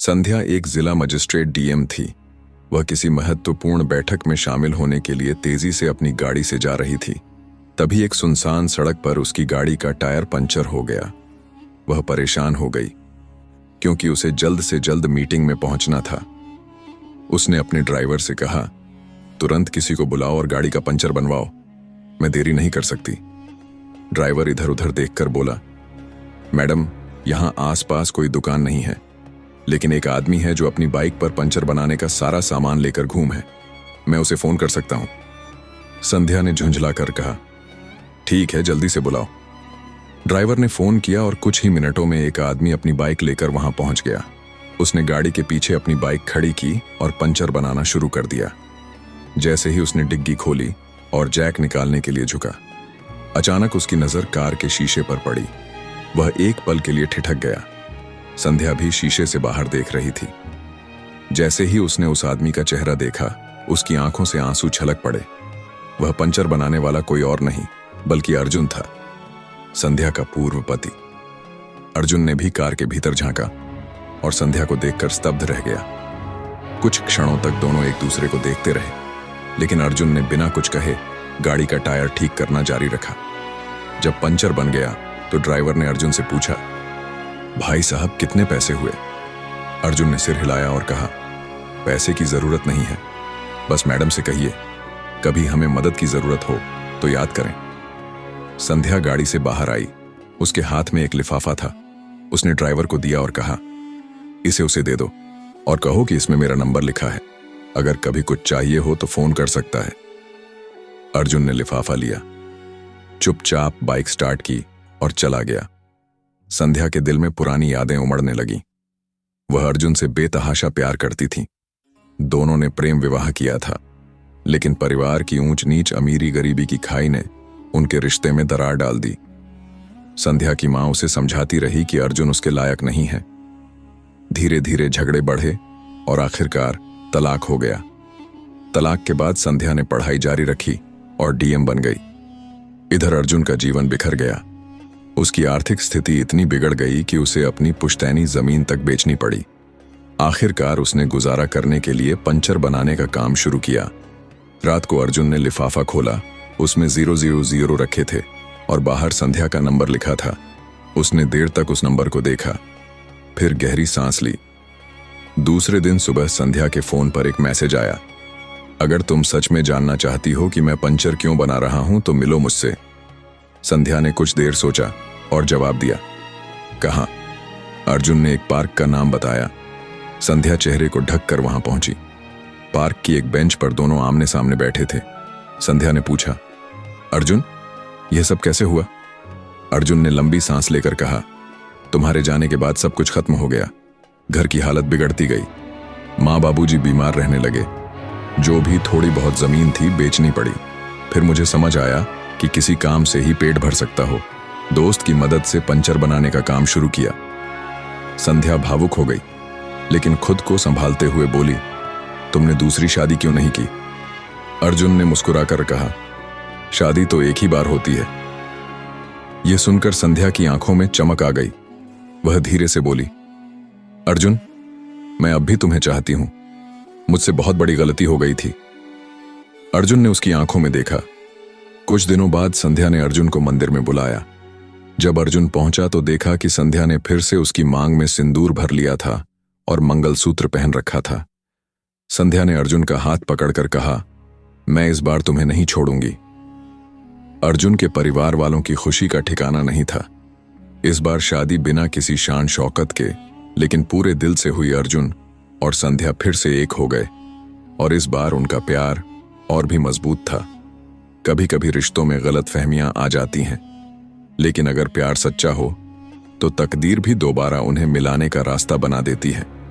संध्या एक जिला magistrate DM थी। वह किसी महत्वपूर्ण बैठक में शामिल होने के लिए तेजी से अपनी गाड़ी से जा रही थी। तभी एक सुनसान सड़क पर उसकी गाड़ी का टायर पंचर हो गया। वह परेशान हो गई क्योंकि उसे जल्द से जल्द मीटिंग में पहुंचना था। उसने अपने ड्राइवर से कहा, तुरंत किसी को बुलाओ और गाड़ी का पंचर बनवाओ, मैं देरी नहीं कर सकती। ड्राइवर इधर उधर देखकर बोला, मैडम, यहां आसपास कोई दुकान नहीं है, लेकिन एक आदमी है जो अपनी बाइक पर पंचर बनाने का सारा सामान लेकर घूम है, मैं उसे फोन कर सकता हूं। संध्या ने झुंझलाकर कहा, ठीक है, जल्दी से बुलाओ। ड्राइवर ने फोन किया और कुछ ही मिनटों में एक आदमी अपनी बाइक लेकर वहां पहुंच गया। उसने गाड़ी के पीछे अपनी बाइक खड़ी की और पंचर बनाना शुरू कर दिया। जैसे ही उसने डिग्गी खोली और जैक निकालने के लिए झुका, अचानक उसकी नजर कार के शीशे पर पड़ी। वह एक पल के लिए ठिठक गया। संध्या भी शीशे से बाहर देख रही थी। जैसे ही उसने उस आदमी का चेहरा देखा, उसकी आंखों से आंसू छलक पड़े। वह पंचर बनाने वाला कोई और नहीं बल्कि अर्जुन था, संध्या का पूर्व पति। अर्जुन ने भी कार के भीतर झांका और संध्या को देखकर स्तब्ध रह गया। कुछ क्षणों तक दोनों एक दूसरे को देखते रहे, लेकिन अर्जुन ने बिना कुछ कहे गाड़ी का टायर ठीक करना जारी रखा। जब पंचर बन गया तो ड्राइवर ने अर्जुन से पूछा, भाई साहब, कितने पैसे हुए? अर्जुन ने सिर हिलाया और कहा, पैसे की जरूरत नहीं है, बस मैडम से कहिए कभी हमें मदद की जरूरत हो तो याद करें। संध्या गाड़ी से बाहर आई। उसके हाथ में एक लिफाफा था। उसने ड्राइवर को दिया और कहा, इसे उसे दे दो और कहो कि इसमें मेरा नंबर लिखा है, अगर कभी कुछ चाहिए हो तो फोन कर सकता है। अर्जुन ने लिफाफा लिया, चुपचाप बाइक स्टार्ट की और चला गया। संध्या के दिल में पुरानी यादें उमड़ने लगी। वह अर्जुन से बेतहाशा प्यार करती थी। दोनों ने प्रेम विवाह किया था, लेकिन परिवार की ऊंच नीच, अमीरी गरीबी की खाई ने उनके रिश्ते में दरार डाल दी। संध्या की मां उसे समझाती रही कि अर्जुन उसके लायक नहीं है। धीरे धीरे झगड़े बढ़े और आखिरकार तलाक हो गया। तलाक के बाद संध्या ने पढ़ाई जारी रखी और डीएम बन गई। इधर अर्जुन का जीवन बिखर गया। उसकी आर्थिक स्थिति इतनी बिगड़ गई कि उसे अपनी पुश्तैनी जमीन तक बेचनी पड़ी। आखिरकार उसने गुजारा करने के लिए पंचर बनाने का काम शुरू किया। रात को अर्जुन ने लिफाफा खोला। उसमें 000 रखे थे और बाहर संध्या का नंबर लिखा था। उसने देर तक उस नंबर को देखा, फिर गहरी सांस ली। दूसरे दिन सुबह संध्या के फोन पर एक मैसेज आया, अगर तुम सच में जानना चाहती हो कि मैं पंचर क्यों बना रहा हूं तो मिलो मुझसे। संध्या ने कुछ देर सोचा और जवाब दिया, कहां? अर्जुन ने एक पार्क का नाम बताया। संध्या चेहरे को ढक कर वहां पहुंची। पार्क की एक बेंच पर दोनों आमने सामने बैठे थे। संध्या ने पूछा, अर्जुन, यह सब कैसे हुआ? अर्जुन ने लंबी सांस लेकर कहा, तुम्हारे जाने के बाद सब कुछ खत्म हो गया। घर की हालत बिगड़ती गई। माँ बाबूजी बीमार रहने लगे। जो भी थोड़ी बहुत जमीन थी बेचनी पड़ी। फिर मुझे समझ आया कि किसी काम से ही पेट भर सकता हो। दोस्त की मदद से पंचर बनाने का काम शुरू किया। संध्या भावुक हो गई, लेकिन खुद को संभालते हुए बोली, तुमने दूसरी शादी क्यों नहीं की? अर्जुन ने मुस्कुराकर कहा, शादी तो एक ही बार होती है। यह सुनकर संध्या की आंखों में चमक आ गई। वह धीरे से बोली, अर्जुन, मैं अब भी तुम्हें चाहती हूं। मुझसे बहुत बड़ी गलती हो गई थी। अर्जुन ने उसकी आंखों में देखा। कुछ दिनों बाद संध्या ने अर्जुन को मंदिर में बुलाया। जब अर्जुन पहुंचा तो देखा कि संध्या ने फिर से उसकी मांग में सिंदूर भर लिया था और मंगलसूत्र पहन रखा था। संध्या ने अर्जुन का हाथ पकड़कर कहा, मैं इस बार तुम्हें नहीं छोड़ूंगी। अर्जुन के परिवार वालों की खुशी का ठिकाना नहीं था। इस बार शादी बिना किसी शान शौकत के, लेकिन पूरे दिल से हुई। अर्जुन और संध्या फिर से एक हो गए और इस बार उनका प्यार और भी मजबूत था। कभी कभी रिश्तों में गलतफहमियां आ जाती हैं, लेकिन अगर प्यार सच्चा हो तो तकदीर भी दोबारा उन्हें मिलाने का रास्ता बना देती है।